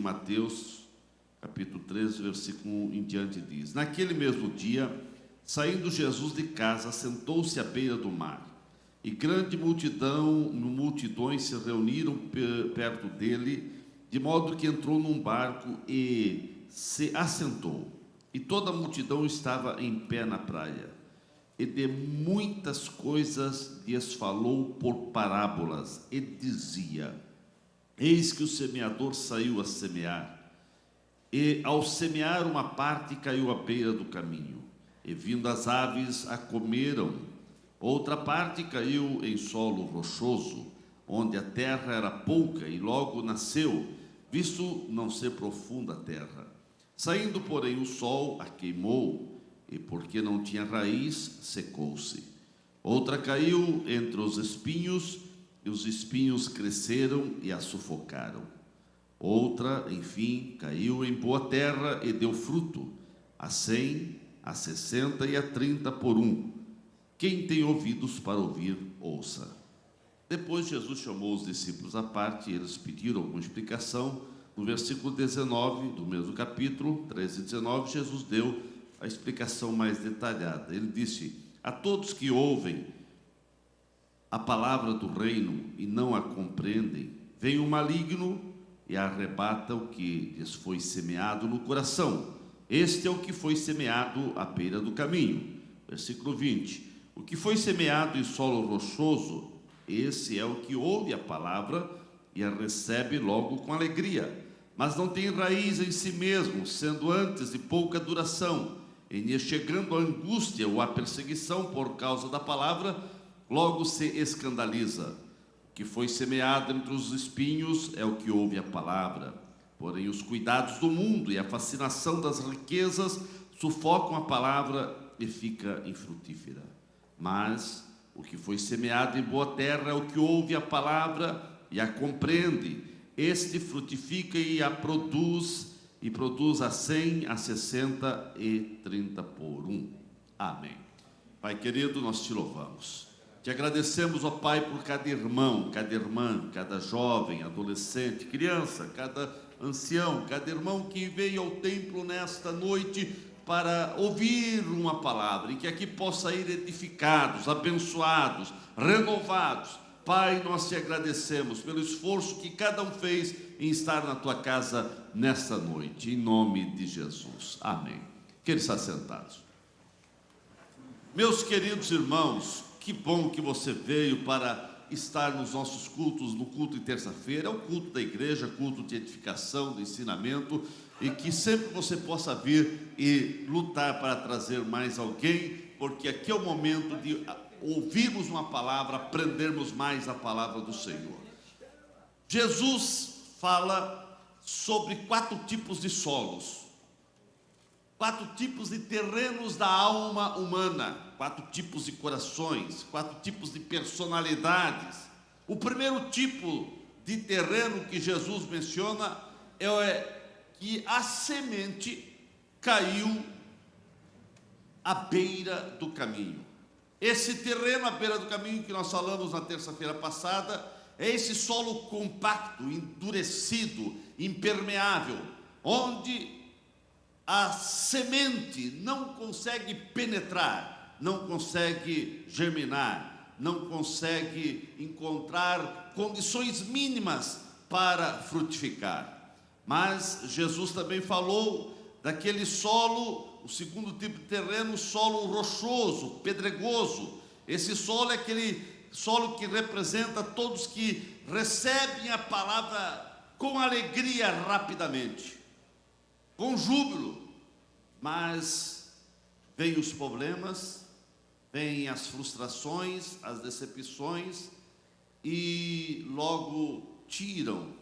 Mateus, capítulo 13, versículo 1 em diante diz: Naquele mesmo dia, saindo Jesus de casa, sentou-se à beira do mar. E grande multidões se reuniram perto dele, de modo que entrou num barco e se assentou. E toda a multidão estava em pé na praia. E de muitas coisas lhes falou por parábolas, e dizia: Eis que o semeador saiu a semear. E ao semear, uma parte caiu à beira do caminho, e vindo as aves a comeram. Outra parte caiu em solo rochoso, onde a terra era pouca, e logo nasceu, visto não ser profunda a terra. Saindo, porém, o sol a queimou, e porque não tinha raiz, secou-se. Outra caiu entre os espinhos, e os espinhos cresceram e a sufocaram. Outra, enfim, caiu em boa terra e deu fruto, a 100, a 60 e a 30 por um. Quem tem ouvidos para ouvir, ouça. Depois Jesus chamou os discípulos à parte e eles pediram alguma explicação. No versículo 19 do mesmo capítulo, 13 e 19, Jesus deu a explicação mais detalhada. Ele disse: a todos que ouvem a palavra do reino e não a compreendem, vem o maligno e arrebata o que lhes foi semeado no coração. Este é o que foi semeado à beira do caminho. Versículo 20. O que foi semeado em solo rochoso, esse é o que ouve a palavra e a recebe logo com alegria, mas não tem raiz em si mesmo, sendo antes de pouca duração. E chegando a angústia ou a perseguição por causa da palavra, logo se escandaliza. O que foi semeado entre os espinhos é o que ouve a palavra. Porém, os cuidados do mundo e a fascinação das riquezas sufocam a palavra e fica infrutífera. Mas o que foi semeado em boa terra é o que ouve a palavra e a compreende. Este frutifica e produz a 100, a 60 e 30 por um. Amém. Pai querido, nós te louvamos. Te agradecemos, ó Pai, por cada irmão, cada irmã, cada jovem, adolescente, criança, cada ancião, cada irmão que veio ao templo nesta noite para ouvir uma palavra, e que aqui possa ir edificados, abençoados, renovados. Pai, nós te agradecemos pelo esforço que cada um fez em estar na tua casa nesta noite, em nome de Jesus. Amém. Queira estar sentados. Meus queridos irmãos, que bom que você veio para estar nos nossos cultos, no culto de terça-feira. É o culto da igreja, culto de edificação, de ensinamento, e que sempre você possa vir e lutar para trazer mais alguém, porque aqui é o momento de ouvirmos uma palavra, aprendermos mais a palavra do Senhor. Jesus fala sobre 4 tipos de solos, 4 tipos de terrenos da alma humana, 4 tipos de corações, 4 tipos de personalidades. O primeiro tipo de terreno que Jesus menciona é que a semente caiu à beira do caminho. Esse terreno à beira do caminho que nós falamos na terça-feira passada é esse solo compacto, endurecido, impermeável, onde a semente não consegue penetrar, não consegue germinar, não consegue encontrar condições mínimas para frutificar. Mas Jesus também falou daquele solo, o segundo tipo de terreno, o solo rochoso, pedregoso. Esse solo é aquele solo que representa todos que recebem a palavra com alegria rapidamente, com júbilo. Mas vêm os problemas, vêm as frustrações, as decepções, e logo tiram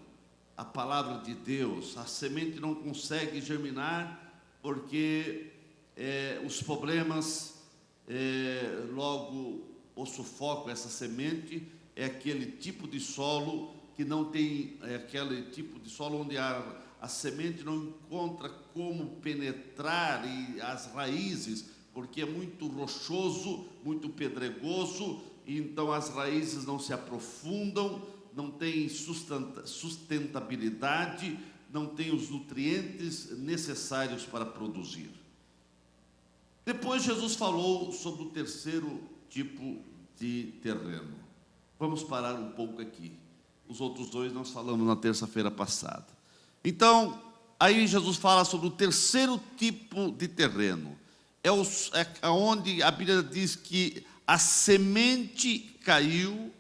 a palavra de Deus. A semente não consegue germinar, porque os problemas logo o sufocam essa semente. É aquele tipo de solo que não tem, aquele tipo de solo onde a semente não encontra como penetrar e as raízes, porque é muito rochoso, muito pedregoso, e então as raízes não se aprofundam, não tem sustentabilidade, não tem os nutrientes necessários para produzir. Depois Jesus falou sobre o terceiro tipo de terreno. Vamos parar um pouco aqui. Os outros dois nós falamos na terça-feira passada. Então, aí Jesus fala sobre o terceiro tipo de terreno. É onde a Bíblia diz que a semente caiu,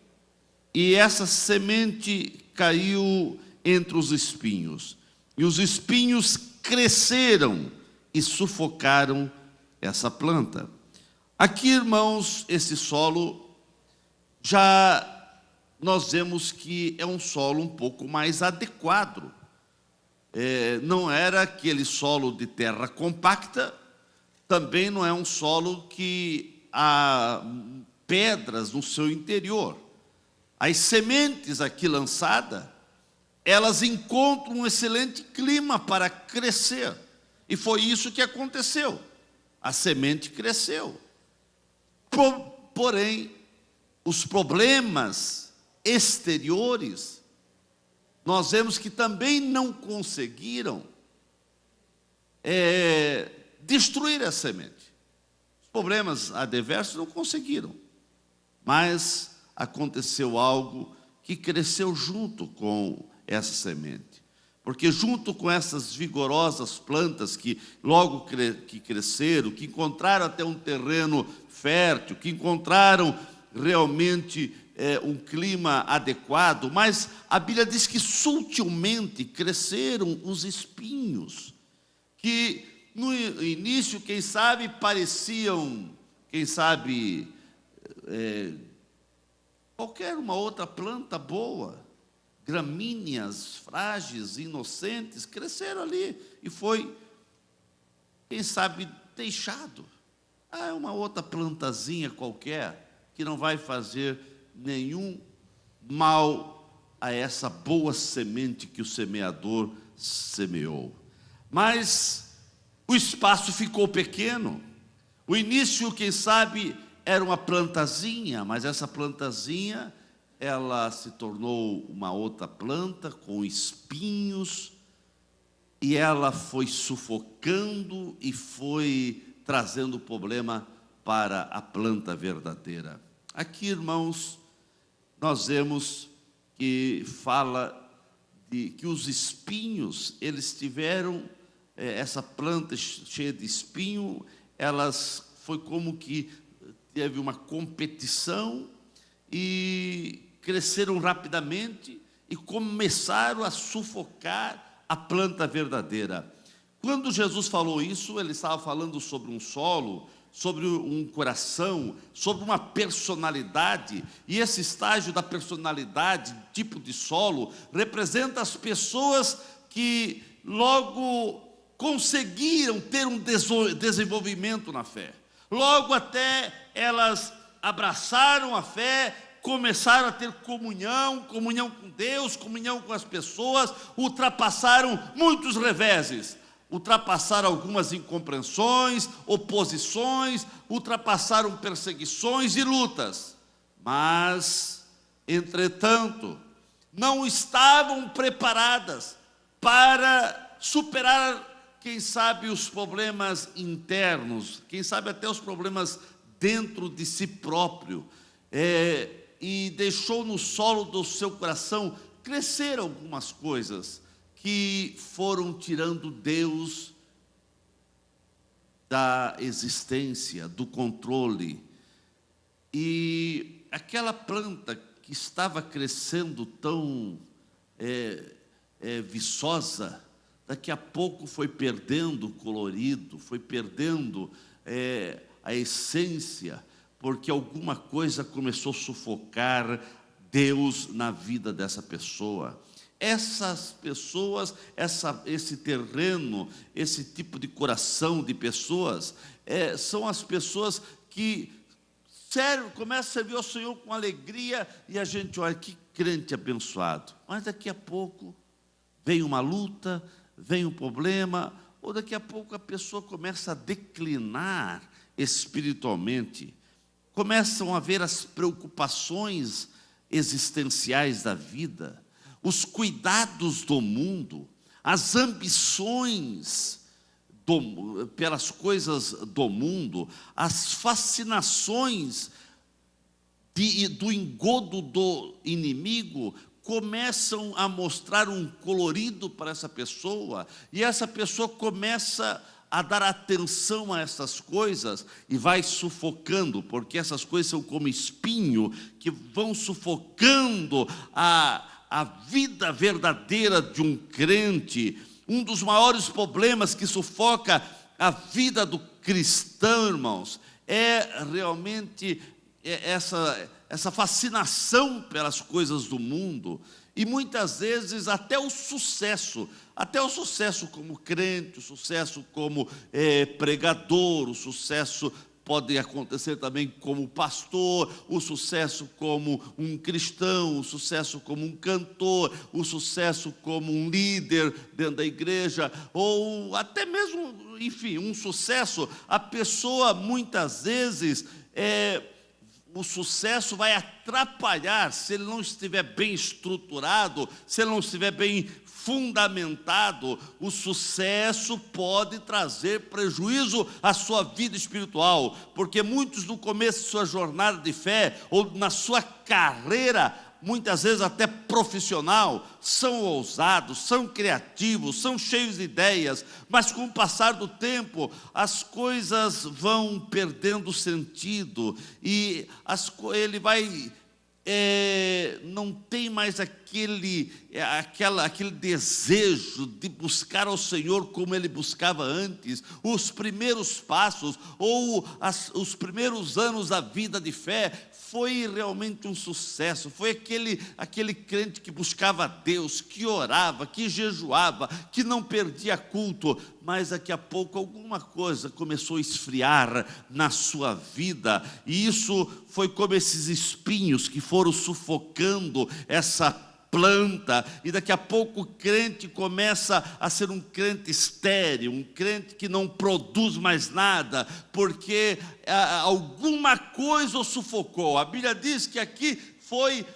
e essa semente caiu entre os espinhos. E os espinhos cresceram e sufocaram essa planta. Aqui, irmãos, esse solo, já nós vemos que é um solo um pouco mais adequado. Não era aquele solo de terra compacta, também não é um solo que há pedras no seu interior. As sementes aqui lançadas, elas encontram um excelente clima para crescer. E foi isso que aconteceu. A semente cresceu. Porém, os problemas exteriores, nós vemos que também não conseguiram destruir a semente. Os problemas adversos não conseguiram. Mas aconteceu algo que cresceu junto com essa semente. Porque junto com essas vigorosas plantas que logo que cresceram, que encontraram até um terreno fértil, que encontraram realmente um clima adequado, mas a Bíblia diz que sutilmente cresceram os espinhos, que no início, quem sabe, pareciam, qualquer uma outra planta boa, gramíneas, frágeis, inocentes, cresceram ali e foi, quem sabe, deixado. É uma outra plantazinha qualquer que não vai fazer nenhum mal a essa boa semente que o semeador semeou. Mas o espaço ficou pequeno. O início, quem sabe, era uma plantazinha, mas essa plantazinha, ela se tornou uma outra planta com espinhos, e ela foi sufocando e foi trazendo problema para a planta verdadeira. Aqui, irmãos, nós vemos que fala de que os espinhos, eles tiveram, essa planta cheia de espinho, foi como que teve uma competição e cresceram rapidamente e começaram a sufocar a planta verdadeira. Quando Jesus falou isso, ele estava falando sobre um solo, sobre um coração, sobre uma personalidade, e esse estágio da personalidade, tipo de solo, representa as pessoas que logo conseguiram ter um desenvolvimento na fé. Logo até elas abraçaram a fé, começaram a ter comunhão com Deus, comunhão com as pessoas, ultrapassaram muitos reveses, ultrapassaram algumas incompreensões, oposições, ultrapassaram perseguições e lutas. Mas, entretanto, não estavam preparadas para superar, quem sabe, os problemas internos, quem sabe até os problemas dentro de si próprio, e deixou no solo do seu coração crescer algumas coisas que foram tirando Deus da existência, do controle. E aquela planta que estava crescendo tão viçosa, daqui a pouco foi perdendo o colorido, foi perdendo a essência, porque alguma coisa começou a sufocar Deus na vida dessa pessoa. Essas pessoas, esse terreno, esse tipo de coração de pessoas, são as pessoas que começam a servir ao Senhor com alegria, e a gente olha, que crente abençoado. Mas daqui a pouco vem uma luta, vem um problema, ou daqui a pouco a pessoa começa a declinar espiritualmente, começam a ver as preocupações existenciais da vida, os cuidados do mundo, as ambições pelas coisas do mundo, as fascinações do engodo do inimigo começam a mostrar um colorido para essa pessoa, e essa pessoa começa a dar atenção a essas coisas e vai sufocando, porque essas coisas são como espinho que vão sufocando a vida verdadeira de um crente. Um dos maiores problemas que sufoca a vida do cristão, irmãos, é realmente essa fascinação pelas coisas do mundo, e muitas vezes até o sucesso como crente, o sucesso como pregador, o sucesso pode acontecer também como pastor, o sucesso como um cristão, o sucesso como um cantor, o sucesso como um líder dentro da igreja, ou até mesmo, enfim, um sucesso. A pessoa muitas vezes o sucesso vai atrapalhar, se ele não estiver bem estruturado, se ele não estiver bem fundamentado, o sucesso pode trazer prejuízo à sua vida espiritual, porque muitos no começo de sua jornada de fé, ou na sua carreira, muitas vezes até profissional, são ousados, são criativos, são cheios de ideias, mas com o passar do tempo, as coisas vão perdendo sentido, e ele vai... não tem mais aquele desejo de buscar ao Senhor como ele buscava antes. Os primeiros passos, ou os primeiros anos da vida de fé, foi realmente um sucesso. Foi aquele crente que buscava a Deus, que orava, que jejuava, que não perdia culto, mas daqui a pouco alguma coisa começou a esfriar na sua vida, e isso foi como esses espinhos que foram sufocando essa planta, e daqui a pouco o crente começa a ser um crente estéril, um crente que não produz mais nada, porque alguma coisa o sufocou. A Bíblia diz que aqui foi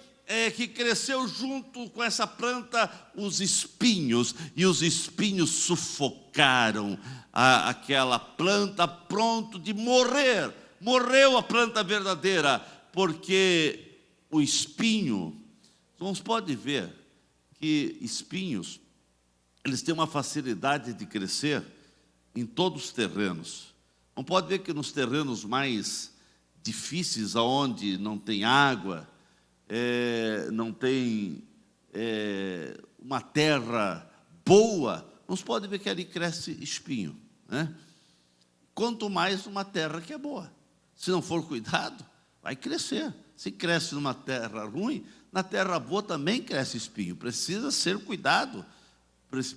que cresceu junto com essa planta os espinhos, e os espinhos sufocaram aquela planta, pronto de morrer. Morreu a planta verdadeira, porque o espinho, irmãos, pode ver que espinhos, eles têm uma facilidade de crescer em todos os terrenos. Não pode ver que nos terrenos mais difíceis, aonde não tem água, não tem uma terra boa, não se pode ver que ali cresce espinho, né? Quanto mais uma terra que é boa, se não for cuidado, vai crescer. Se cresce numa terra ruim, na terra boa também cresce espinho. Precisa ser cuidado,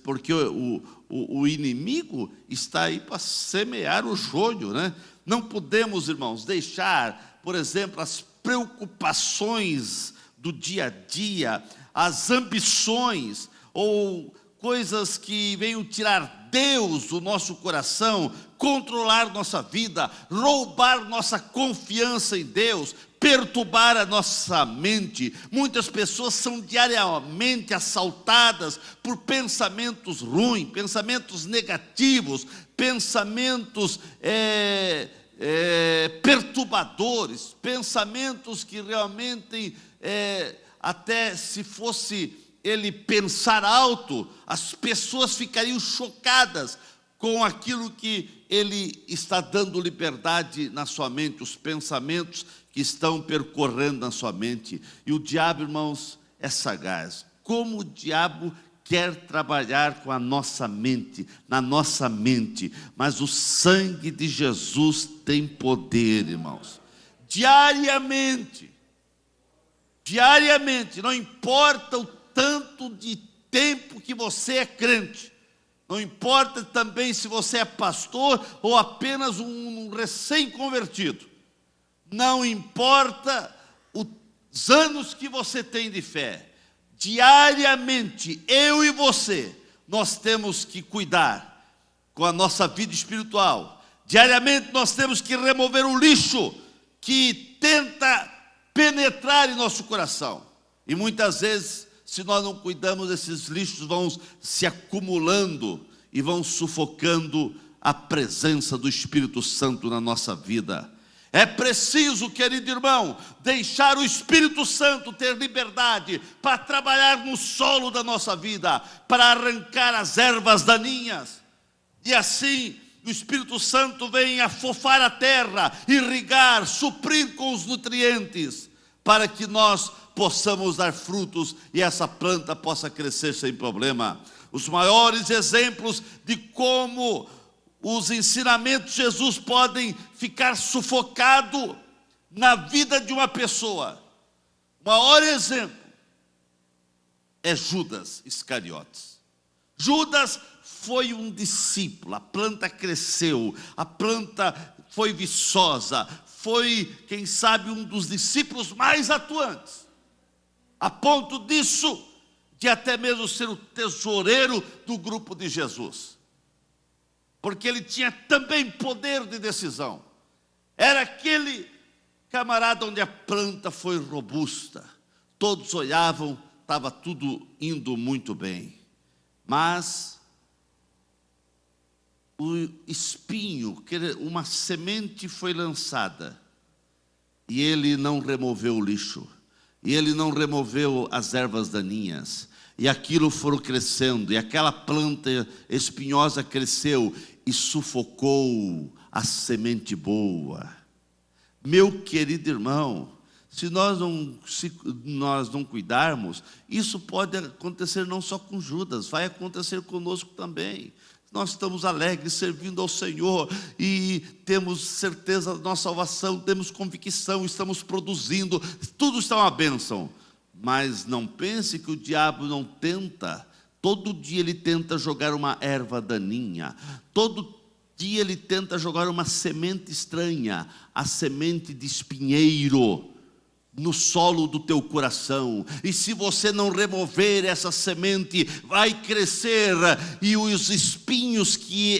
porque o inimigo está aí para semear o joio, né? Não podemos, irmãos, deixar, por exemplo, as preocupações do dia a dia, as ambições, ou coisas que venham tirar Deus do nosso coração, controlar nossa vida, roubar nossa confiança em Deus, perturbar a nossa mente. Muitas pessoas são diariamente assaltadas por pensamentos ruins, pensamentos negativos, pensamentos perturbadores, pensamentos que realmente, até se fosse ele pensar alto, as pessoas ficariam chocadas com aquilo que ele está dando liberdade na sua mente, os pensamentos que estão percorrendo na sua mente. E o diabo, irmãos, é sagaz. Como o diabo quer trabalhar com a nossa mente, na nossa mente, mas o sangue de Jesus tem poder, irmãos. Diariamente, não importa o tanto de tempo que você é crente, não importa também se você é pastor ou apenas um recém-convertido, não importa os anos que você tem de fé, diariamente, eu e você, nós temos que cuidar com a nossa vida espiritual. Diariamente nós temos que remover o lixo que tenta penetrar em nosso coração. E muitas vezes, Se nós não cuidarmos, esses lixos vão se acumulando e vão sufocando a presença do Espírito Santo na nossa vida. É preciso, querido irmão, deixar o Espírito Santo ter liberdade para trabalhar no solo da nossa vida, para arrancar as ervas daninhas. E assim, o Espírito Santo vem afofar a terra, irrigar, suprir com os nutrientes, para que nós possamos dar frutos e essa planta possa crescer sem problema. Os maiores exemplos de como os ensinamentos de Jesus podem ficar sufocados na vida de uma pessoa. O maior exemplo é Judas Iscariotes. Judas foi um discípulo, a planta cresceu, a planta foi viçosa, foi, quem sabe, um dos discípulos mais atuantes, a ponto disso, de até mesmo ser o tesoureiro do grupo de Jesus. Porque ele tinha também poder de decisão. Era aquele camarada onde a planta foi robusta. Todos olhavam, estava tudo indo muito bem. Mas o espinho, uma semente foi lançada. E ele não removeu o lixo. E ele não removeu as ervas daninhas. E aquilo foi crescendo. E aquela planta espinhosa cresceu e sufocou a semente boa. Meu querido irmão, se nós não cuidarmos, isso pode acontecer não só com Judas, vai acontecer conosco também. Nós estamos alegres, servindo ao Senhor, e temos certeza da nossa salvação, temos convicção, estamos produzindo, tudo está uma bênção. Mas não pense que o diabo não tenta. Todo dia ele tenta jogar uma erva daninha. Todo dia ele tenta jogar uma semente estranha, a semente de espinheiro, no solo do teu coração. E se você não remover essa semente, vai crescer, e os espinhos que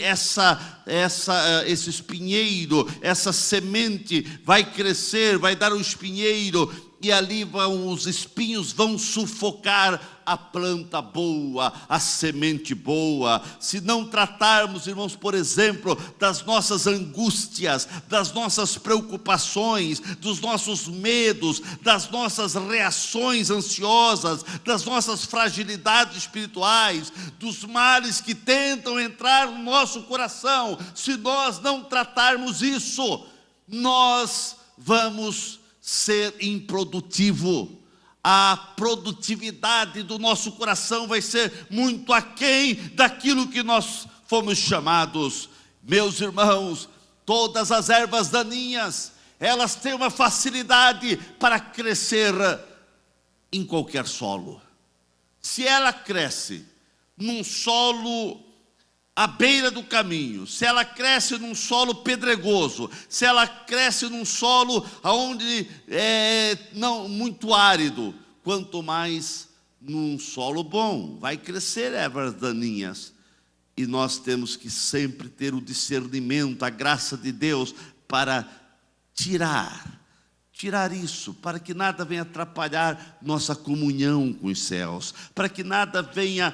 esse espinheiro, essa semente vai crescer, vai dar um espinheiro, e ali os espinhos vão sufocar a planta boa, a semente boa. Se não tratarmos, irmãos, por exemplo, das nossas angústias, das nossas preocupações, dos nossos medos, das nossas reações ansiosas, das nossas fragilidades espirituais, dos males que tentam entrar no nosso coração, se nós não tratarmos isso, nós vamos ser improdutivo. A produtividade do nosso coração vai ser muito aquém daquilo que nós fomos chamados. Meus irmãos, todas as ervas daninhas, elas têm uma facilidade para crescer em qualquer solo. Se ela cresce num solo à beira do caminho, se ela cresce num solo pedregoso, se ela cresce num solo onde não muito árido, quanto mais num solo bom, vai crescer ervas daninhas. E nós temos que sempre ter o discernimento, a graça de Deus para tirar isso, para que nada venha atrapalhar nossa comunhão com os céus, para que nada venha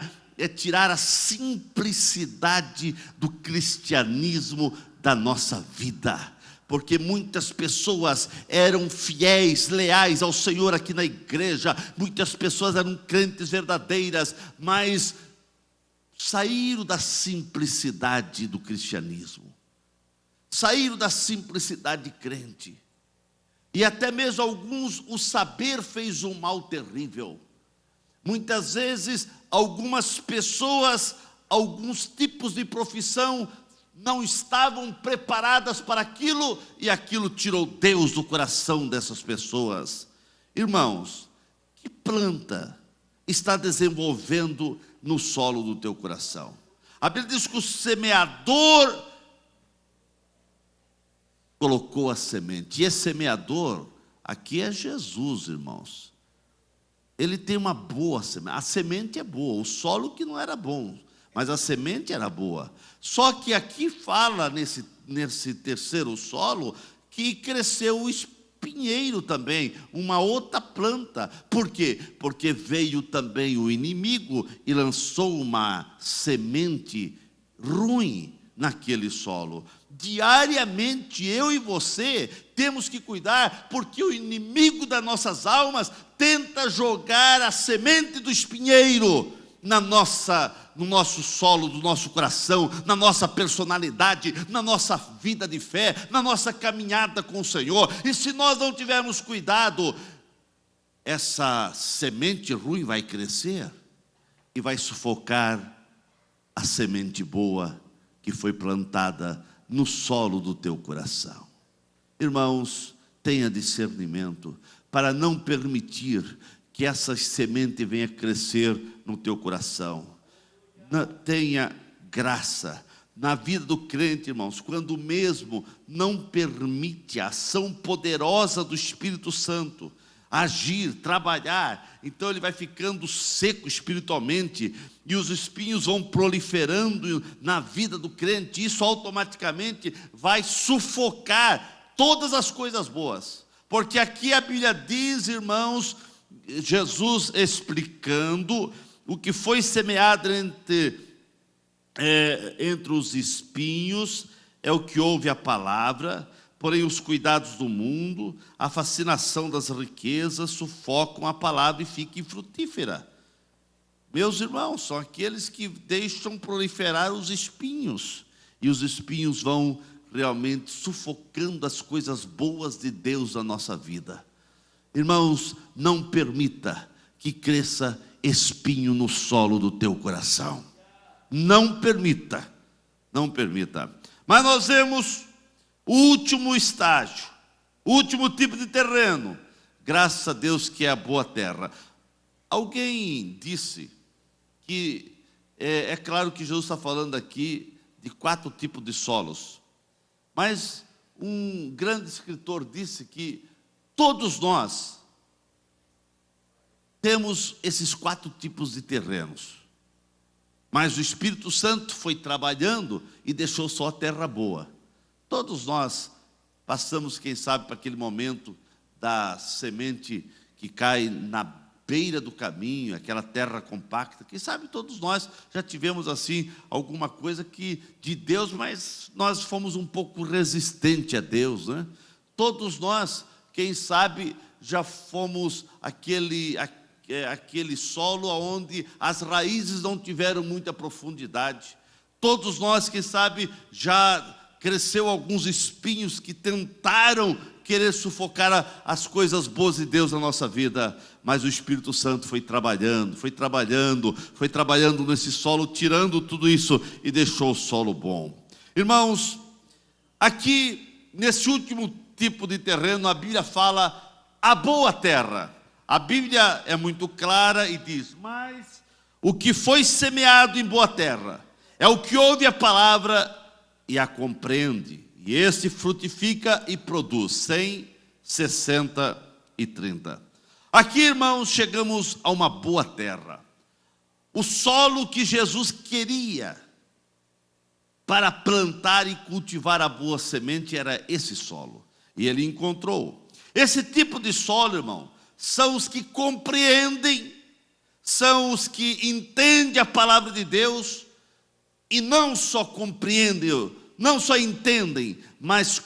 tirar a simplicidade do cristianismo da nossa vida. Porque muitas pessoas eram fiéis, leais ao Senhor aqui na igreja, muitas pessoas eram crentes verdadeiras, mas saíram da simplicidade do cristianismo, saíram da simplicidade crente, e até mesmo alguns, o saber fez um mal terrível. Muitas vezes, algumas pessoas, alguns tipos de profissão não estavam preparadas para aquilo, e aquilo tirou Deus do coração dessas pessoas. Irmãos, que planta está desenvolvendo no solo do teu coração? A Bíblia diz que o semeador colocou a semente, e esse semeador aqui é Jesus, irmãos. Ele tem uma boa semente, a semente é boa, o solo que não era bom, mas a semente era boa. Só que aqui fala, nesse terceiro solo, que cresceu espinheiro também, uma outra planta. Por quê? Porque veio também o inimigo e lançou uma semente ruim naquele solo. Diariamente eu e você temos que cuidar, porque o inimigo das nossas almas tenta jogar a semente do espinheiro no nosso solo, do nosso coração, na nossa personalidade, na nossa vida de fé, na nossa caminhada com o Senhor. E se nós não tivermos cuidado, essa semente ruim vai crescer e vai sufocar a semente boa que foi plantada no solo do teu coração. Irmãos, tenha discernimento para não permitir que essa semente venha crescer no teu coração. Tenha graça na vida do crente, irmãos, quando mesmo não permite a ação poderosa do Espírito Santo agir, trabalhar, então ele vai ficando seco espiritualmente e os espinhos vão proliferando na vida do crente. Isso automaticamente vai sufocar todas as coisas boas, porque aqui a Bíblia diz, irmãos, Jesus explicando o que foi semeado entre os espinhos é o que ouve a palavra, porém os cuidados do mundo, a fascinação das riquezas sufocam a palavra e fica infrutífera. Meus irmãos, são aqueles que deixam proliferar os espinhos, e os espinhos vão realmente sufocando as coisas boas de Deus na nossa vida. Irmãos, não permita que cresça espinho no solo do teu coração. Não permita, não permita. Mas nós vemos o último estágio, o último tipo de terreno, graças a Deus, que é a boa terra. Alguém disse que, é claro que Jesus está falando aqui de 4 tipos de solos, mas um grande escritor disse que todos nós temos esses 4 tipos de terrenos, mas o Espírito Santo foi trabalhando e deixou só a terra boa. Todos nós passamos, quem sabe, para aquele momento da semente que cai na beira do caminho, aquela terra compacta. Quem sabe todos nós já tivemos assim alguma coisa que de Deus, mas nós fomos um pouco resistentes a Deus, né? Todos nós, quem sabe, já fomos aquele solo onde as raízes não tiveram muita profundidade. Todos nós, quem sabe, já cresceu alguns espinhos que tentaram querer sufocar as coisas boas de Deus na nossa vida, mas o Espírito Santo foi trabalhando nesse solo, tirando tudo isso e deixou o solo bom. Irmãos, aqui nesse último tipo de terreno, a Bíblia fala a boa terra. A Bíblia é muito clara e diz: mas o que foi semeado em boa terra é o que ouve a palavra e a compreende, e esse frutifica e produz 100, 60 e 30. Aqui, irmãos, chegamos a uma boa terra. O solo que Jesus queria para plantar e cultivar a boa semente era esse solo, e ele encontrou. Esse tipo de solo, irmão, são os que compreendem, são os que entendem a palavra de Deus, e não só compreendem, não só entendem, mas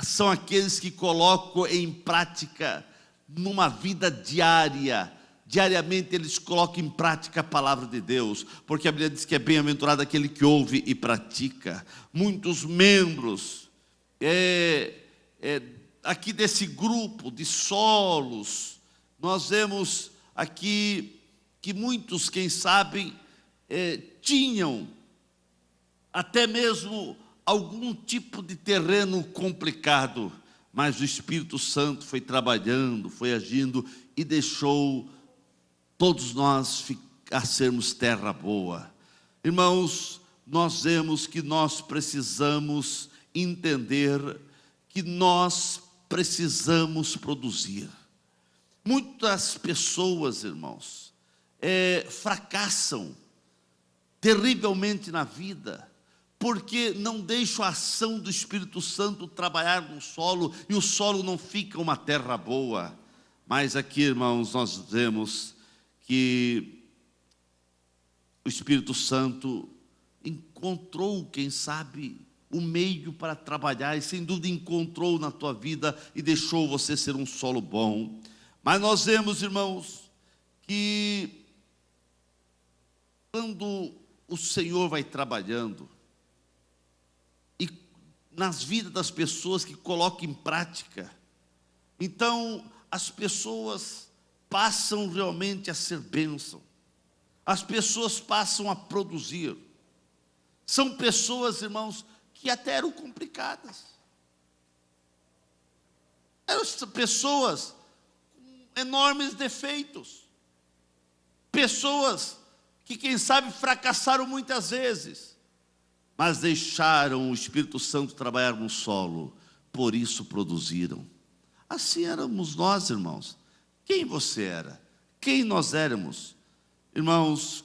são aqueles que colocam em prática numa vida diária. Diariamente eles colocam em prática a palavra de Deus, porque a Bíblia diz que é bem-aventurado aquele que ouve e pratica. Muitos membros aqui desse grupo de solos, nós vemos aqui que muitos, quem sabe, tinham até mesmo algum tipo de terreno complicado, mas o Espírito Santo foi trabalhando, foi agindo e deixou todos nós a sermos terra boa. Irmãos, nós vemos que nós precisamos entender que nós precisamos produzir. Muitas pessoas, irmãos, fracassam terrivelmente na vida, porque não deixo a ação do Espírito Santo trabalhar no solo, e o solo não fica uma terra boa. Mas aqui, irmãos, nós vemos que o Espírito Santo encontrou, quem sabe, o meio para trabalhar, e sem dúvida encontrou na tua vida e deixou você ser um solo bom. Mas nós vemos, irmãos, que quando o Senhor vai trabalhando, e nas vidas das pessoas que colocam em prática, então as pessoas passam realmente a ser bênção, as pessoas passam a produzir. São pessoas, irmãos, que até eram complicadas, eram pessoas com enormes defeitos, pessoas que, quem sabe, fracassaram muitas vezes, mas deixaram o Espírito Santo trabalhar no solo, por isso produziram. Assim éramos nós, irmãos. Quem você era? Quem nós éramos? Irmãos,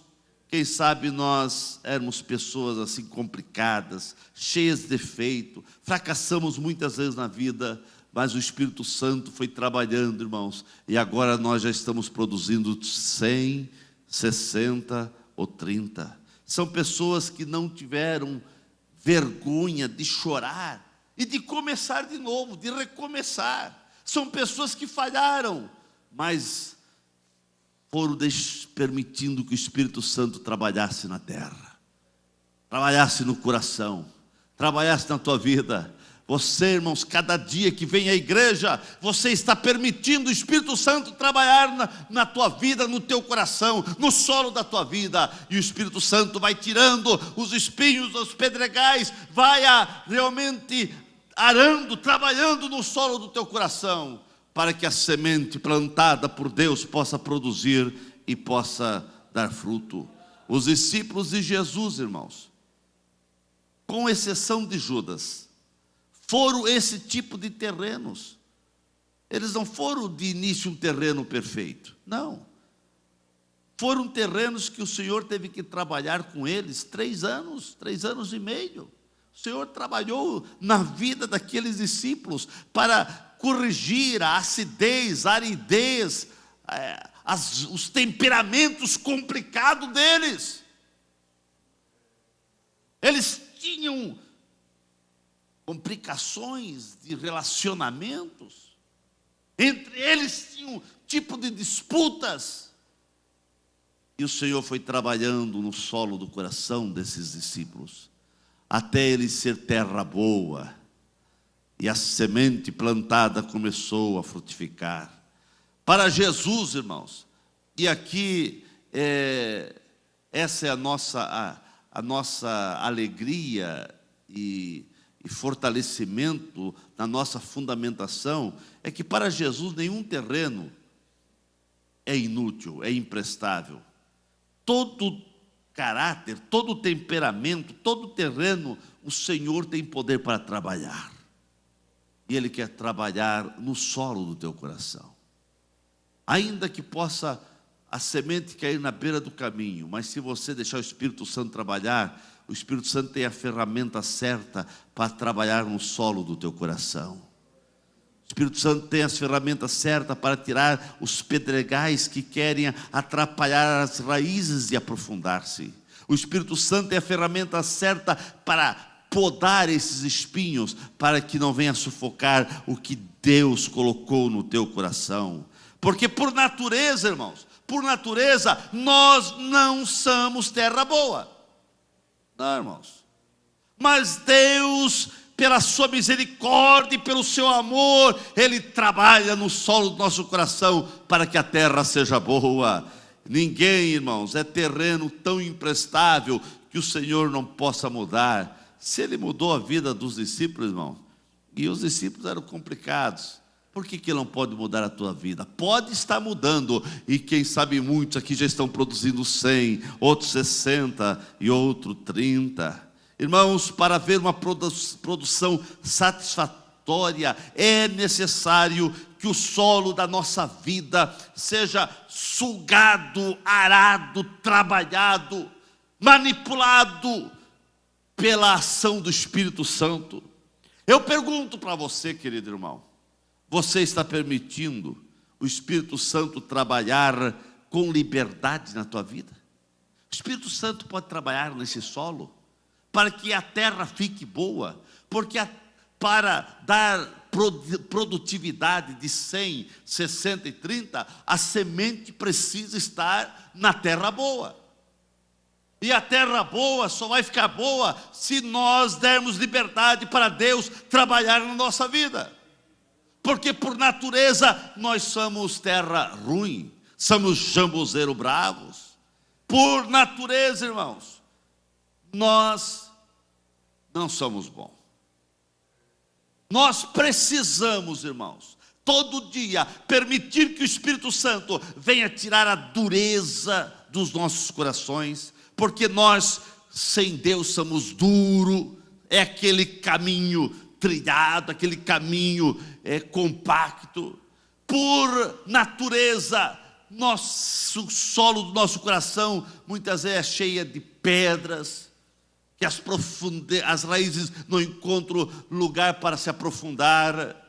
quem sabe nós éramos pessoas assim complicadas, cheias de defeito, fracassamos muitas vezes na vida, mas o Espírito Santo foi trabalhando, irmãos, e agora nós já estamos produzindo 100, 60 ou 30. São pessoas que não tiveram vergonha de chorar e de começar de novo, de recomeçar. São pessoas que falharam, mas foram permitindo que o Espírito Santo trabalhasse na terra, trabalhasse no coração, trabalhasse na tua vida. Você, irmãos, cada dia que vem à igreja, você está permitindo o Espírito Santo trabalhar na tua vida, no teu coração, no solo da tua vida. E o Espírito Santo vai tirando os espinhos, os pedregais, vai realmente arando, trabalhando no solo do teu coração, para que a semente plantada por Deus possa produzir e possa dar fruto. Os discípulos de Jesus, irmãos, com exceção de Judas, foram esse tipo de terrenos. Eles não foram de início um terreno perfeito, não. Foram terrenos que o Senhor teve que trabalhar com eles 3 anos e meio. O Senhor trabalhou na vida daqueles discípulos para corrigir a acidez, a aridez, os temperamentos complicados deles. Eles tinham complicações de relacionamentos, entre eles tinham tipo de disputas, e o Senhor foi trabalhando no solo do coração desses discípulos, até ele ser terra boa, e a semente plantada começou a frutificar. Para Jesus, irmãos, e aqui essa é a nossa alegria e fortalecimento na nossa fundamentação, é que para Jesus nenhum terreno é inútil, é imprestável. Todo caráter, todo temperamento, todo terreno, o Senhor tem poder para trabalhar. E Ele quer trabalhar no solo do teu coração. Ainda que possa a semente cair na beira do caminho, mas se você deixar o Espírito Santo trabalhar, o Espírito Santo tem a ferramenta certa para trabalhar no solo do teu coração. O Espírito Santo tem as ferramentas certas para tirar os pedregais que querem atrapalhar as raízes e aprofundar-se. O Espírito Santo tem a ferramenta certa para podar esses espinhos, para que não venha sufocar o que Deus colocou no teu coração. Porque por natureza, irmãos, por natureza, nós não somos terra boa. Não, irmãos. Mas Deus, pela sua misericórdia e pelo seu amor, Ele trabalha no solo do nosso coração para que a terra seja boa. Ninguém, irmãos, é terreno tão imprestável que o Senhor não possa mudar. Se Ele mudou a vida dos discípulos, irmão, e os discípulos eram complicados, por que Ele não pode mudar a tua vida? Pode estar mudando, e quem sabe muitos aqui já estão produzindo 100, outros 60 e outros 30. Irmãos, para haver uma produção satisfatória, é necessário que o solo da nossa vida seja sugado, arado, trabalhado, manipulado pela ação do Espírito Santo. Eu pergunto para você, querido irmão, você está permitindo o Espírito Santo trabalhar com liberdade na tua vida? O Espírito Santo pode trabalhar nesse solo para que a terra fique boa, porque para dar produtividade de 100, 60 e 30, a semente precisa estar na terra boa. E a terra boa só vai ficar boa se nós dermos liberdade para Deus trabalhar na nossa vida. Porque por natureza nós somos terra ruim, somos jambuzeiro bravos. Por natureza, irmãos, nós não somos bons. Nós precisamos, irmãos, todo dia permitir que o Espírito Santo venha tirar a dureza dos nossos corações, porque nós, sem Deus, somos duros. É aquele caminho trilhado, aquele caminho compacto. Por natureza, o solo do nosso coração muitas vezes é cheio de pedras, que as raízes não encontram lugar para se aprofundar,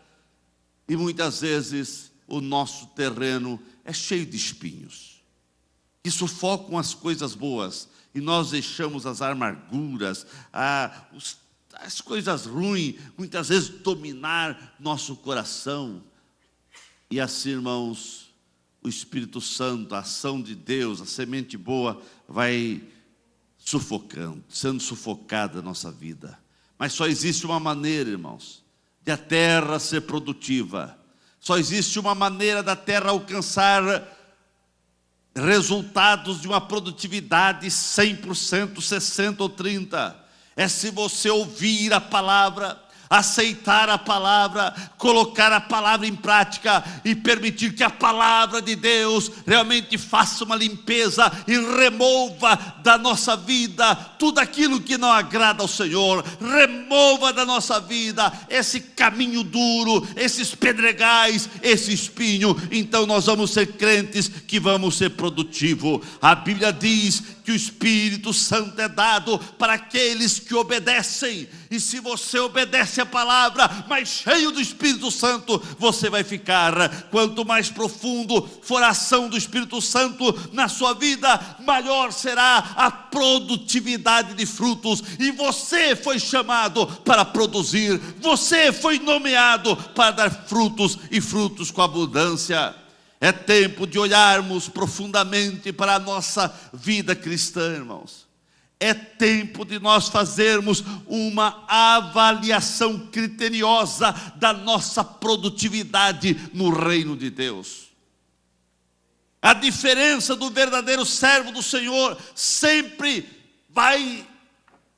e muitas vezes o nosso terreno é cheio de espinhos, que sufocam as coisas boas, e nós deixamos as amarguras, as coisas ruins, muitas vezes dominar nosso coração, e assim, irmãos, o Espírito Santo, a ação de Deus, a semente boa, vai sendo sufocada a nossa vida. Mas só existe uma maneira, irmãos, de a terra ser produtiva. Só existe uma maneira da terra alcançar resultados de uma produtividade 100%, 60% ou 30%. É se você ouvir a palavra, aceitar a palavra, colocar a palavra em prática e permitir que a palavra de Deus realmente faça uma limpeza e remova da nossa vida tudo aquilo que não agrada ao Senhor. Remova da nossa vida esse caminho duro, esses pedregais, esse espinho. Então nós vamos ser crentes que vamos ser produtivos. A Bíblia diz que o Espírito Santo é dado para aqueles que obedecem. E se você obedece a palavra, mais cheio do Espírito Santo você vai ficar. Quanto mais profundo for a ação do Espírito Santo na sua vida, maior será a produtividade de frutos. E você foi chamado para produzir, você foi nomeado para dar frutos, e frutos com abundância. É tempo de olharmos profundamente para a nossa vida cristã, irmãos. É tempo de nós fazermos uma avaliação criteriosa da nossa produtividade no reino de Deus. A diferença do verdadeiro servo do Senhor sempre vai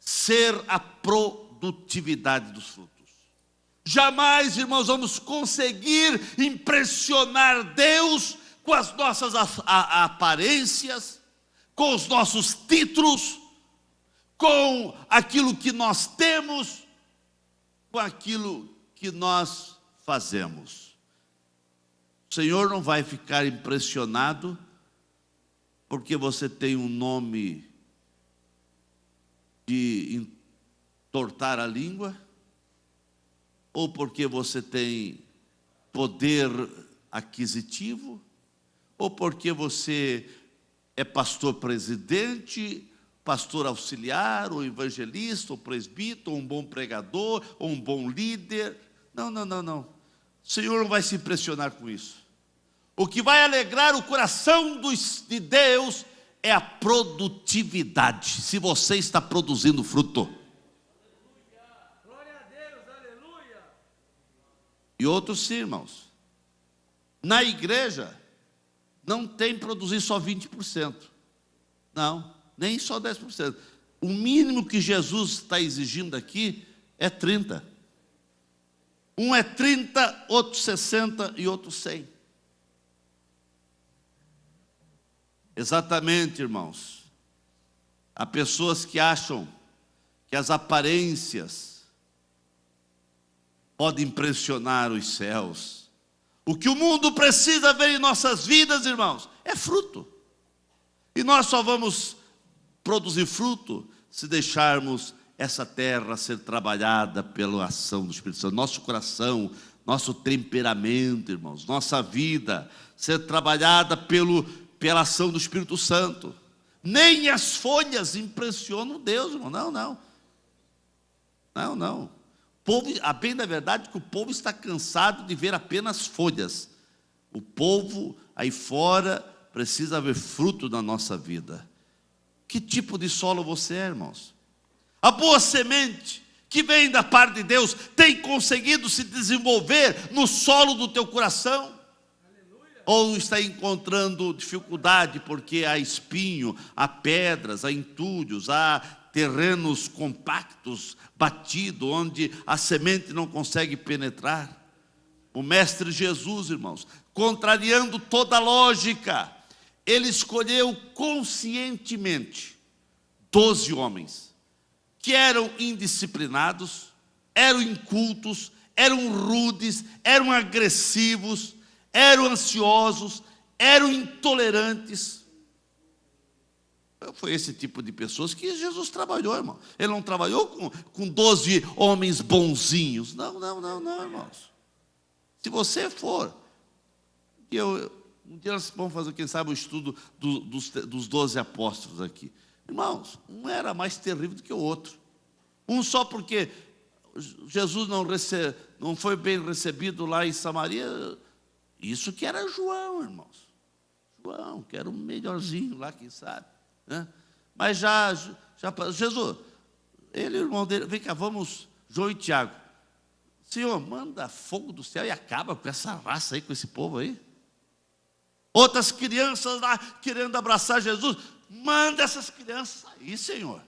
ser a produtividade dos frutos. Jamais, irmãos, vamos conseguir impressionar Deus com as nossas aparências, com os nossos títulos, com aquilo que nós temos, com aquilo que nós fazemos. O Senhor não vai ficar impressionado porque você tem um nome de entortar a língua, ou porque você tem poder aquisitivo, ou porque você é pastor presidente, pastor auxiliar, ou evangelista, ou presbítero, ou um bom pregador, ou um bom líder. Não. O Senhor não vai se impressionar com isso. O que vai alegrar o coração de Deus é a produtividade. Se você está produzindo fruto. E outros sim, irmãos. Na igreja, não tem produzir só 20%. Não, nem só 10%. O mínimo que Jesus está exigindo aqui é 30%. Um é 30%, outro 60% e outro 100%. Exatamente, irmãos. Há pessoas que acham que as aparências pode impressionar os céus. O que o mundo precisa ver em nossas vidas, irmãos, é fruto. E nós só vamos produzir fruto se deixarmos essa terra ser trabalhada pela ação do Espírito Santo. Nosso coração, nosso temperamento, irmãos, nossa vida ser trabalhada pela ação do Espírito Santo. Nem as folhas impressionam Deus, irmão. Não. Povo, a bem da verdade é que o povo está cansado de ver apenas folhas. O povo aí fora precisa ver fruto na nossa vida. Que tipo de solo você é, irmãos? A boa semente que vem da parte de Deus tem conseguido se desenvolver no solo do teu coração? Aleluia. Ou está encontrando dificuldade porque há espinho, há pedras, há entulhos, há terrenos compactos, batidos, onde a semente não consegue penetrar? O Mestre Jesus, irmãos, contrariando toda a lógica, ele escolheu conscientemente 12 homens que eram indisciplinados, eram incultos, eram rudes, eram agressivos, eram ansiosos, eram intolerantes. Foi esse tipo de pessoas que Jesus trabalhou, irmão. Ele não trabalhou com 12 homens bonzinhos. Não, irmãos. Se você for, um dia nós vamos fazer, quem sabe, o estudo dos 12 apóstolos aqui. Irmãos, um era mais terrível do que o outro. Um só porque Jesus não foi bem recebido lá em Samaria. Isso que era João, irmãos. João, que era o melhorzinho lá, quem sabe, né? Mas já Jesus, ele e o irmão dele, vem cá, vamos, João e Tiago. Senhor, manda fogo do céu e acaba com essa raça aí, com esse povo aí. Outras crianças lá querendo abraçar Jesus. Manda essas crianças sair, Senhor.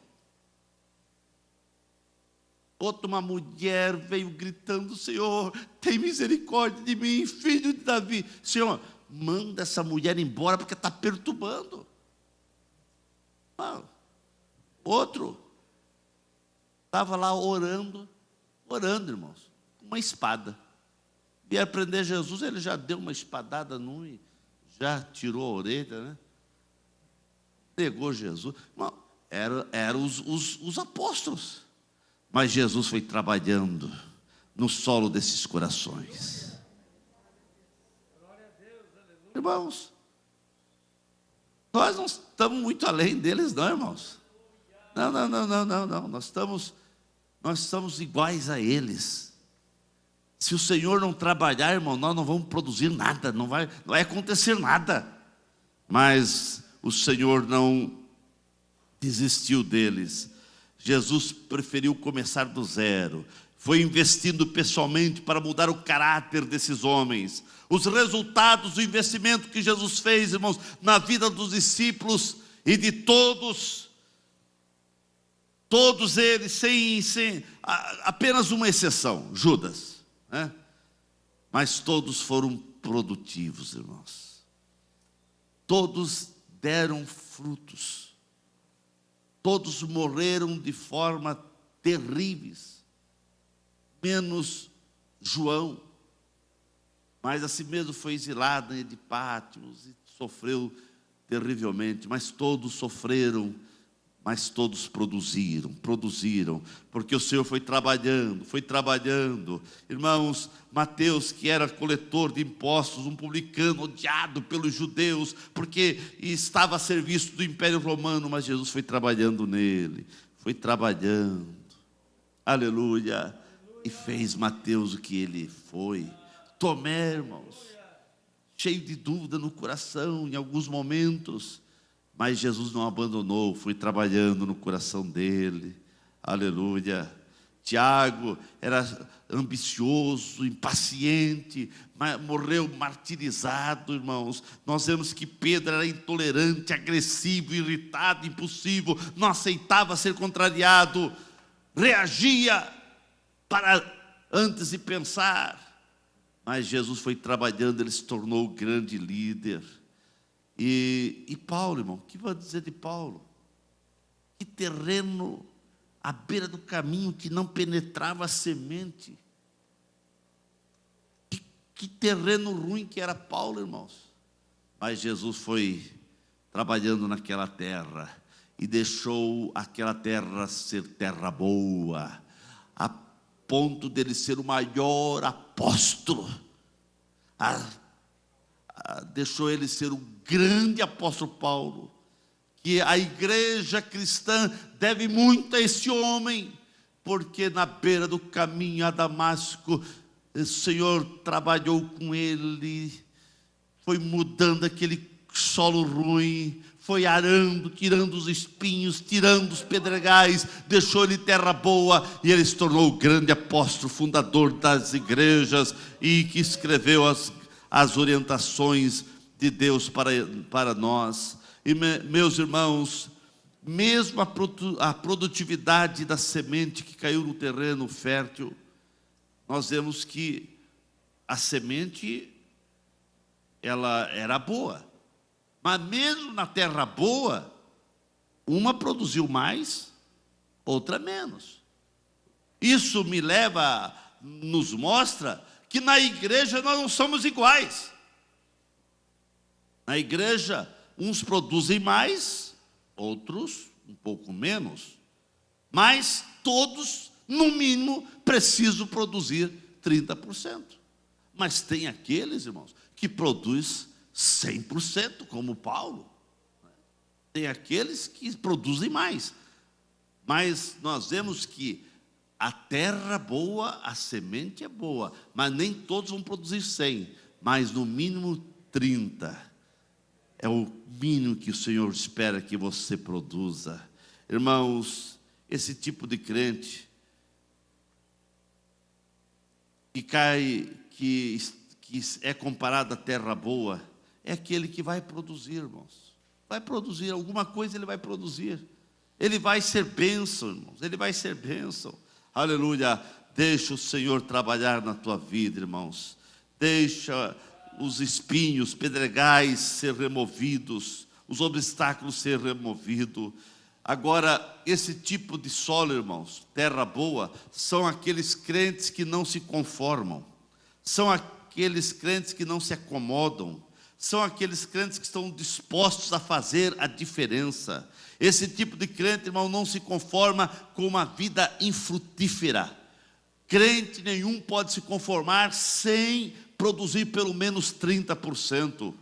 Uma mulher veio gritando: Senhor, tem misericórdia de mim, filho de Davi. Senhor, manda essa mulher embora porque está perturbando. Outro estava lá orando, irmãos, com uma espada. Vieram prender Jesus, ele já deu uma espadada num e já tirou a orelha, né? Negou Jesus. Não, eram os apóstolos. Mas Jesus foi trabalhando no solo desses corações. Irmãos, nós não estamos muito além deles, não, irmãos. Não. Nós estamos iguais a eles. Se o Senhor não trabalhar, irmão, nós não vamos produzir nada, não vai acontecer nada. Mas o Senhor não desistiu deles. Jesus preferiu começar do zero. Foi investindo pessoalmente para mudar o caráter desses homens. Os resultados do investimento que Jesus fez, irmãos, na vida dos discípulos e de todos eles, sem apenas uma exceção, Judas, né? Mas todos foram produtivos, irmãos. Todos deram frutos. Todos morreram de forma terríveis, menos João. Mas assim mesmo foi exilado em Patmos e sofreu terrivelmente. Mas todos sofreram, mas todos produziram, porque o Senhor foi trabalhando. Irmãos, Mateus, que era coletor de impostos, um publicano odiado pelos judeus, porque estava a serviço do Império Romano, mas Jesus foi trabalhando nele, aleluia, e fez Mateus o que ele foi. Tomé, irmãos, cheio de dúvida no coração em alguns momentos, mas Jesus não abandonou, foi trabalhando no coração dele, aleluia. Tiago era ambicioso, impaciente, morreu martirizado, irmãos. Nós vemos que Pedro era intolerante, agressivo, irritado, impulsivo, não aceitava ser contrariado, reagia antes de pensar. Mas Jesus foi trabalhando, ele se tornou o grande líder. E Paulo, irmão, o que vai dizer de Paulo? Que terreno à beira do caminho que não penetrava a semente. Que terreno ruim que era Paulo, irmãos. Mas Jesus foi trabalhando naquela terra. e deixou aquela terra ser terra boa, a ponto dele ser o maior apóstolo. Deixou ele ser o grande apóstolo Paulo, que a igreja cristã deve muito a esse homem, porque na beira do caminho a Damasco, o Senhor trabalhou com ele, foi mudando aquele solo ruim, foi arando, tirando os espinhos, tirando os pedregais, deixou ele terra boa, e ele se tornou o grande apóstolo, fundador das igrejas, e que escreveu as orientações de Deus para nós. E meus irmãos, mesmo a produtividade da semente que caiu no terreno fértil, nós vemos que a semente, ela era boa, mas mesmo na terra boa, uma produziu mais, outra menos. Isso nos mostra que na igreja nós não somos iguais. Na igreja, uns produzem mais, outros um pouco menos, mas todos, no mínimo, precisam produzir 30%. Mas tem aqueles, irmãos, que produzem 100%, como Paulo. Tem aqueles que produzem mais. Mas nós vemos que a terra boa, a semente é boa, mas nem todos vão produzir 100, mas no mínimo 30. É o mínimo que o Senhor espera que você produza. Irmãos, esse tipo de crente que é comparado à terra boa, é aquele que vai produzir, irmãos. Vai produzir, alguma coisa ele vai produzir. Ele vai ser bênção, irmãos. Ele vai ser bênção. Aleluia. Deixa o Senhor trabalhar na tua vida, irmãos. Deixa os espinhos, pedregais ser removidos, os obstáculos ser removidos. Agora, esse tipo de solo, irmãos, terra boa, são aqueles crentes que não se conformam, são aqueles crentes que não se acomodam, são aqueles crentes que estão dispostos a fazer a diferença. Esse tipo de crente, irmão, não se conforma com uma vida infrutífera. Crente nenhum pode se conformar sem produzir pelo menos 30%.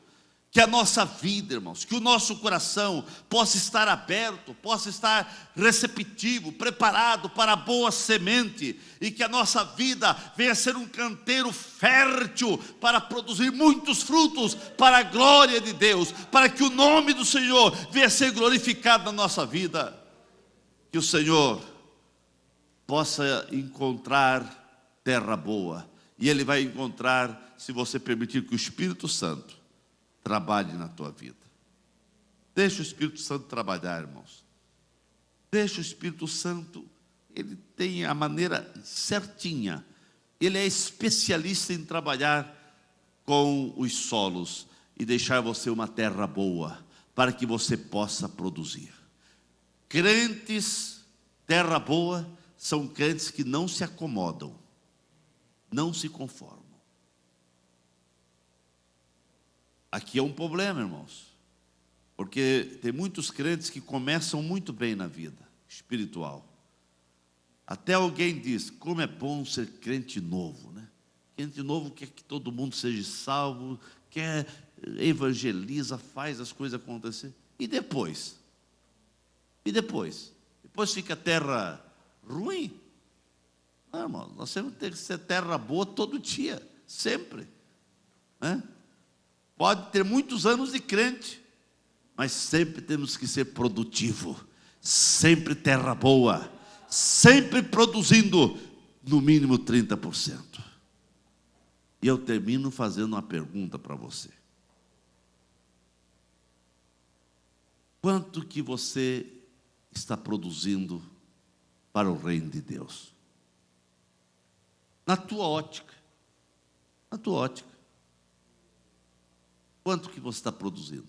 Que a nossa vida, irmãos, que o nosso coração possa estar aberto, possa estar receptivo, preparado para a boa semente, e que a nossa vida venha a ser um canteiro fértil para produzir muitos frutos para a glória de Deus, para que o nome do Senhor venha a ser glorificado na nossa vida. Que o Senhor possa encontrar terra boa, e Ele vai encontrar se você permitir que o Espírito Santo trabalhe na tua vida. Deixa o Espírito Santo trabalhar, irmãos. Deixa o Espírito Santo, ele tem a maneira certinha. Ele é especialista em trabalhar com os solos e deixar você uma terra boa, para que você possa produzir. Crentes, terra boa, são crentes que não se acomodam, não se conformam. Aqui é um problema, irmãos, porque tem muitos crentes que começam muito bem na vida espiritual. Até alguém diz, como é bom ser crente novo, né? Crente novo quer que todo mundo seja salvo, quer, evangeliza, faz as coisas acontecer. E depois? E depois? Depois fica a terra ruim? Não, irmão, nós temos que ter que ser terra boa todo dia, sempre, né? Pode ter muitos anos de crente, mas sempre temos que ser produtivo, sempre terra boa, sempre produzindo no mínimo 30%. E eu termino fazendo uma pergunta para você. Quanto que você está produzindo para o reino de Deus? Na tua ótica. Na tua ótica. Quanto que você está produzindo?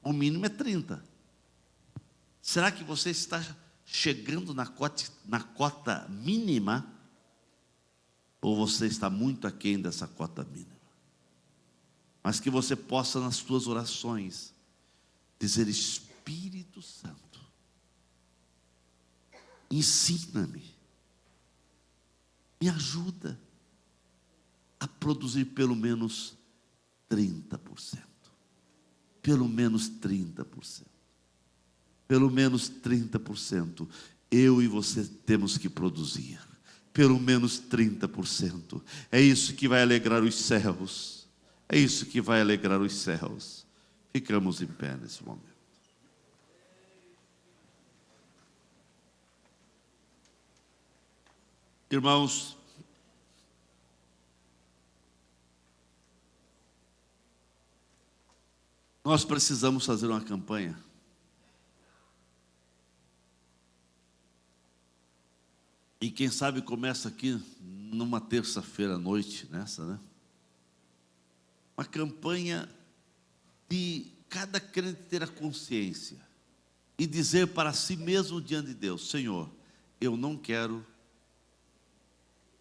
O mínimo é 30. Será que você está chegando na cota mínima? Ou você está muito aquém dessa cota mínima? Mas que você possa, nas suas orações, dizer: Espírito Santo, ensina-me, me ajuda a produzir pelo menos 30%. Pelo menos 30%. Pelo menos 30%. Eu e você temos que produzir. Pelo menos 30%. É isso que vai alegrar os céus. É isso que vai alegrar os céus. Ficamos em pé nesse momento. Irmãos, nós precisamos fazer uma campanha. E quem sabe começa aqui numa terça-feira à noite, nessa, né? Uma campanha de cada crente ter a consciência e dizer para si mesmo diante de Deus: Senhor, eu não quero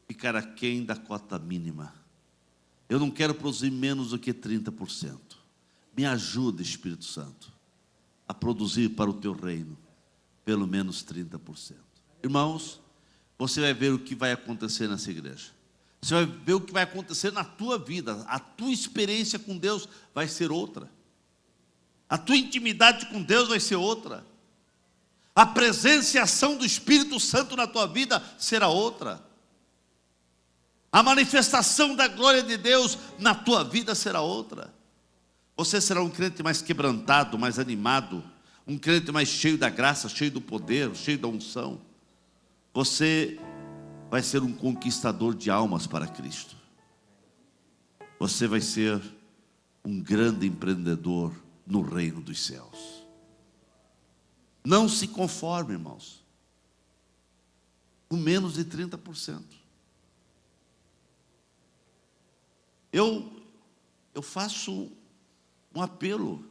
ficar aquém da cota mínima. Eu não quero produzir menos do que 30%. Me ajuda, Espírito Santo, a produzir para o teu reino pelo menos 30%. Irmãos, você vai ver o que vai acontecer nessa igreja. Você vai ver o que vai acontecer na tua vida. A tua experiência com Deus vai ser outra. A tua intimidade com Deus vai ser outra. A presença e a ação do Espírito Santo na tua vida será outra. A manifestação da glória de Deus na tua vida será outra. Você será um crente mais quebrantado, mais animado, um crente mais cheio da graça, cheio do poder, cheio da unção. Você vai ser um conquistador de almas para Cristo. Você vai ser um grande empreendedor no reino dos céus. Não se conforme, irmãos, com menos de 30%. Eu faço um apelo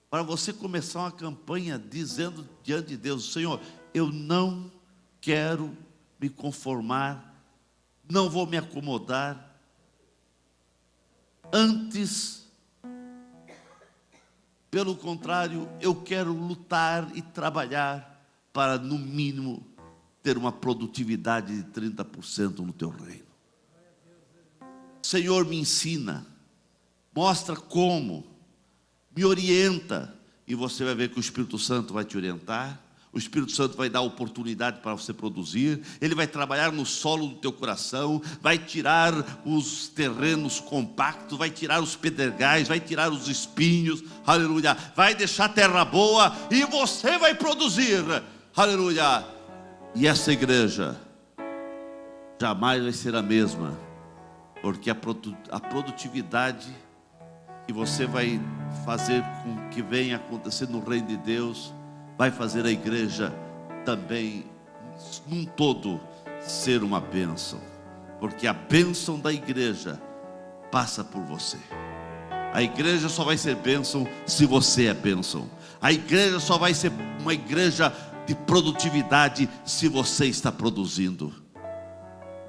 para você começar uma campanha dizendo diante de Deus: Senhor, eu não quero me conformar, não vou me acomodar. Antes, pelo contrário, eu quero lutar e trabalhar para, no mínimo, ter uma produtividade de 30% no teu reino. Senhor, me ensina, mostra como, me orienta, e você vai ver que o Espírito Santo vai te orientar. O Espírito Santo vai dar oportunidade para você produzir. Ele vai trabalhar no solo do teu coração, vai tirar os terrenos compactos, vai tirar os pedregais, vai tirar os espinhos, aleluia, vai deixar a terra boa e você vai produzir, aleluia. E essa igreja jamais vai ser a mesma, porque a produtividade que você vai fazer com que venha acontecer no reino de Deus vai fazer a igreja também, num todo, ser uma bênção. Porque a bênção da igreja passa por você. A igreja só vai ser bênção se você é bênção. A igreja só vai ser uma igreja de produtividade se você está produzindo.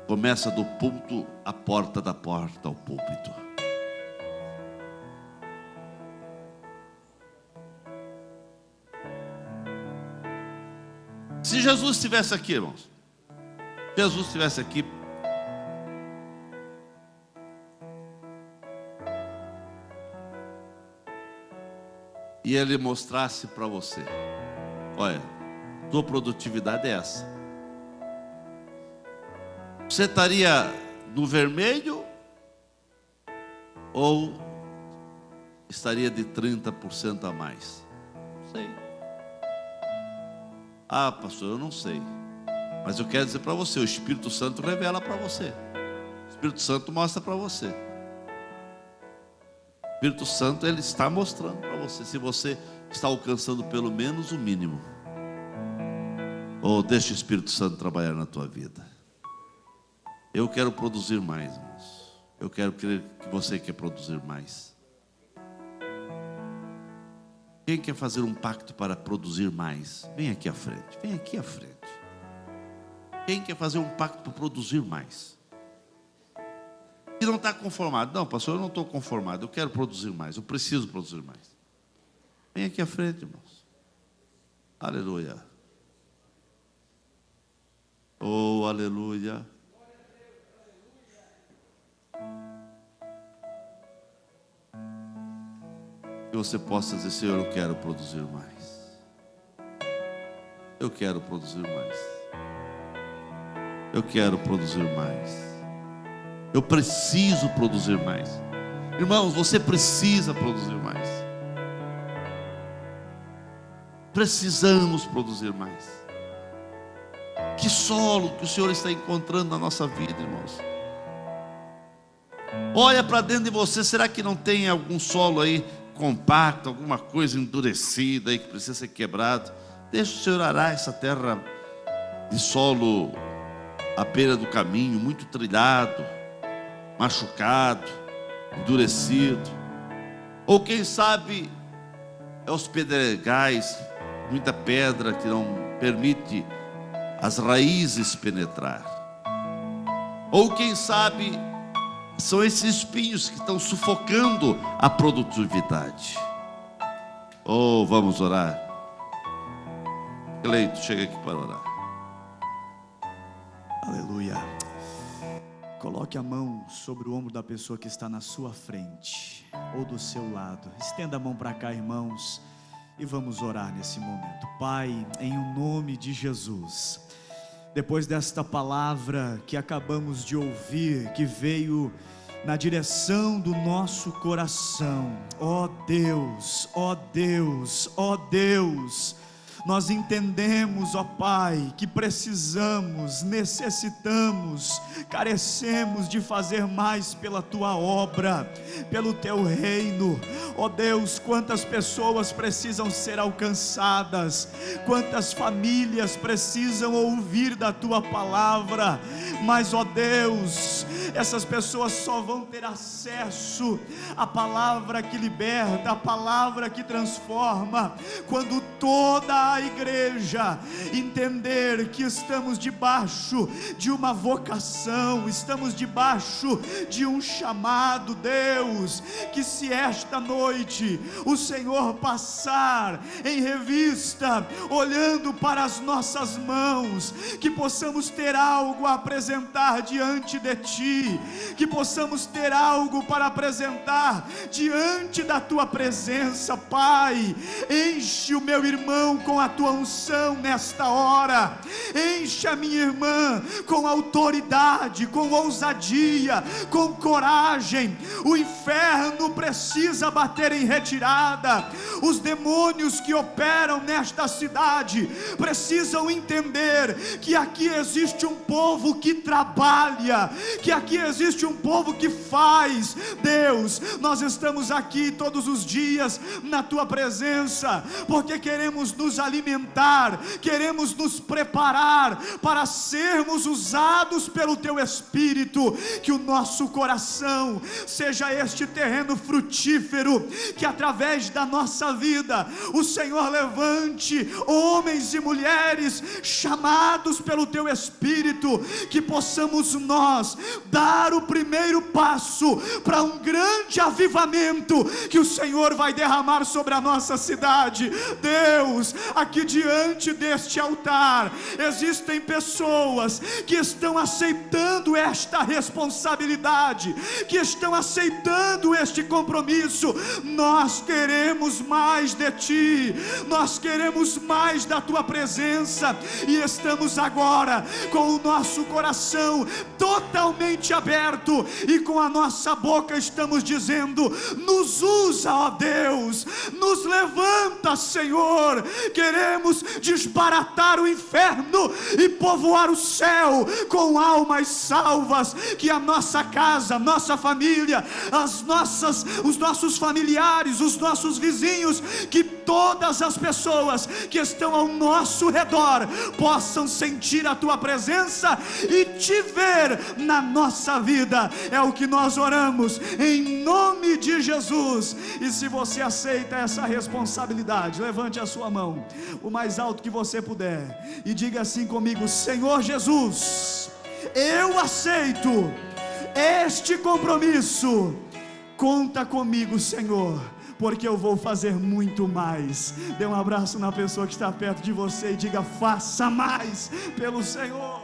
Começa do púlpito à porta, da porta ao púlpito. Se Jesus estivesse aqui, irmãos, Jesus estivesse aqui, e Ele mostrasse para você: olha, tua produtividade é essa. Você estaria no vermelho ou estaria de 30% a mais? Não sei. Ah, pastor, eu não sei. Mas eu quero dizer para você, o Espírito Santo revela para você. O Espírito Santo mostra para você. O Espírito Santo, ele está mostrando para você se você está alcançando pelo menos o mínimo. Ou deixa o Espírito Santo trabalhar na tua vida. Eu quero produzir mais, irmãos. Eu quero crer que você quer produzir mais. Quem quer fazer um pacto para produzir mais? Vem aqui à frente, vem aqui à frente. Quem quer fazer um pacto para produzir mais? E não está conformado. Não, pastor, eu não estou conformado, eu quero produzir mais, eu preciso produzir mais. Vem aqui à frente, irmãos. Aleluia. Oh, aleluia. Que você possa dizer: Senhor, eu quero produzir mais. Eu quero produzir mais. Eu quero produzir mais. Eu preciso produzir mais. Irmãos, você precisa produzir mais. Precisamos produzir mais. Que solo que o Senhor está encontrando na nossa vida, irmãos. Olha para dentro de você. Será que não tem algum solo aí compacto, alguma coisa endurecida aí que precisa ser quebrado? Deixa o Senhor arar essa terra de solo à beira do caminho, muito trilhado, machucado, endurecido. Ou quem sabe é os pedregais, muita pedra que não permite as raízes penetrar. Ou quem sabe são esses espinhos que estão sufocando a produtividade. Oh, vamos orar. Cleito, chega aqui para orar. Aleluia. Coloque a mão sobre o ombro da pessoa que está na sua frente ou do seu lado. Estenda a mão para cá, irmãos, e vamos orar nesse momento. Pai, em nome de Jesus, depois desta palavra que acabamos de ouvir, que veio na direção do nosso coração, ó Deus, ó Deus, ó Deus, nós entendemos, ó Pai, que precisamos, necessitamos, carecemos de fazer mais pela Tua obra, pelo Teu reino. Ó Deus, quantas pessoas precisam ser alcançadas, quantas famílias precisam ouvir da Tua palavra, mas, ó Deus, essas pessoas só vão ter acesso à palavra que liberta, à palavra que transforma, quando toda a igreja entender que estamos debaixo de uma vocação, estamos debaixo de um chamado. Deus, que se esta noite o Senhor passar em revista, olhando para as nossas mãos, que possamos ter algo a apresentar diante de Ti, que possamos ter algo para apresentar diante da Tua presença. Pai, enche o meu irmão com a Tua unção nesta hora, enche a minha irmã com autoridade, com ousadia, com coragem. O inferno precisa bater em retirada, os demônios que operam nesta cidade precisam entender que aqui existe um povo que trabalha, que aqui existe um povo que faz. Deus, nós estamos aqui todos os dias na Tua presença, porque queremos nos alimentar, queremos nos preparar para sermos usados pelo Teu Espírito. Que o nosso coração seja este terreno frutífero, que através da nossa vida o Senhor levante homens e mulheres chamados pelo Teu Espírito, que possamos nós dar o primeiro passo para um grande avivamento que o Senhor vai derramar sobre a nossa cidade. Deus, aqui diante deste altar existem pessoas que estão aceitando esta responsabilidade, que estão aceitando este compromisso. Nós queremos mais de Ti, nós queremos mais da Tua presença, e estamos agora com o nosso coração totalmente aberto, e com a nossa boca estamos dizendo: nos usa, ó Deus, nos levanta, Senhor. Queremos desbaratar o inferno e povoar o céu com almas salvas. Que a nossa casa, nossa família, os nossos familiares, os nossos vizinhos, que todas as pessoas que estão ao nosso redor possam sentir a Tua presença e Te ver na nossa vida. É o que nós oramos em nome de Jesus. E se você aceita essa responsabilidade, levante a sua mão o mais alto que você puder e diga assim comigo: Senhor Jesus, eu aceito este compromisso. Conta comigo, Senhor, porque eu vou fazer muito mais. Dê um abraço na pessoa que está perto de você e diga: faça mais pelo Senhor.